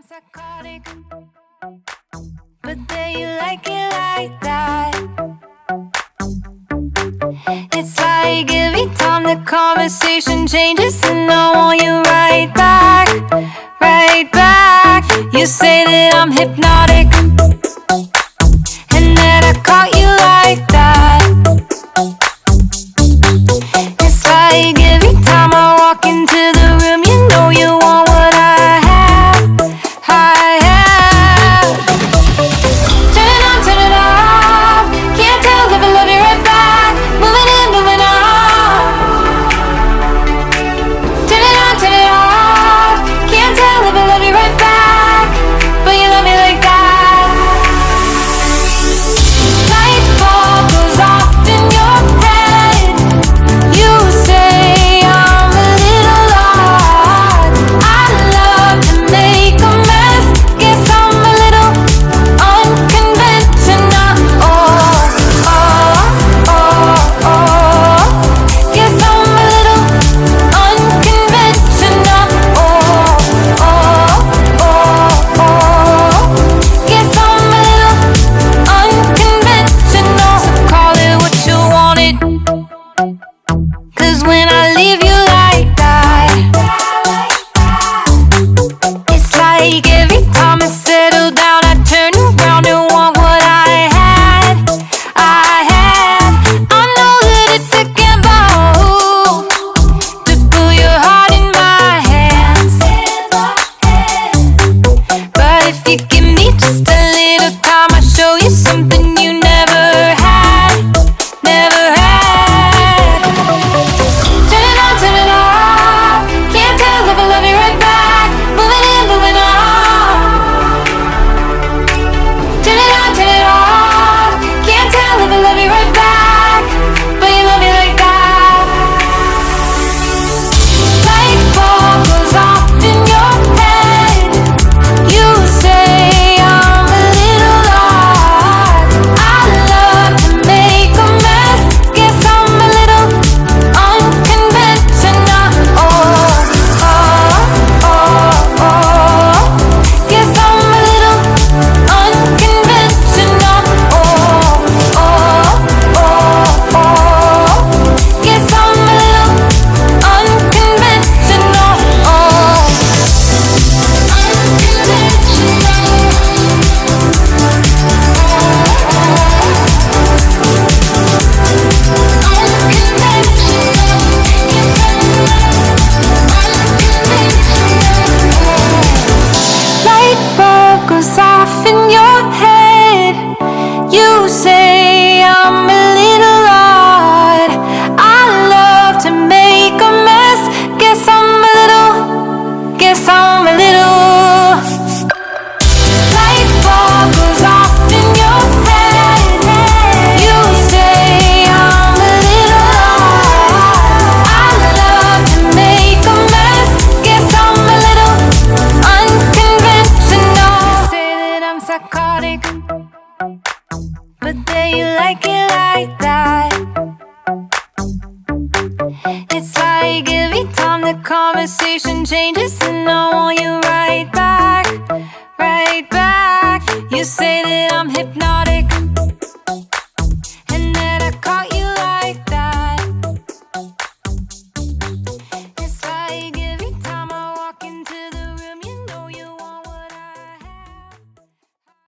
I'm psychotic, but then you like it like that. It's like every time the conversation changes, and I want you right back, right back. You say that I'm hypnotic, and that I caught you like that. It's like every time I walk into the room, you know you want what I have, I have. Turn it on, turn it off. Can't tell if I love you right back. Moving in, moving on. Turn it on, turn it off. Can't tell if I love you right back, but you love me like that. Light bulb goes off in your head. You say I'm a little odd. I love to make a mess. Guess I'm a little unconventional. Guess I'm a little unconventional. Guess I'm a little unconventional. So call it what you wanted, 'cause when I leave you like that, it's like every time I settle down, I turn around and want what I had, I had. I know that it's a gamble to put your heart in my hands, but if you give me just a little time, I'll show you something you never had, never had. Turn it on, turn it off. Can't tell if I love you right back. Moving in, moving on. Turn it on, turn it off. Can't tell if I love you right back, but you love me like that. Light bulb goes off in your head. You say I'm a little odd. I love to make a mess. Guess I'm a little unconventional. Guess I'm a little unconventional. Guess I'm a little unconventional. Light bulb goes off in your head. You say I'm a little odd. I love to make a mess. Guess I'm a little. Light bulb goes off in your head. You say I'm a little odd. I love to make a mess. Guess I'm a little unconventional. Say that I'm psychotic, but then you like it like that. It's like every time the conversation changes, and I want you right back, right back. You say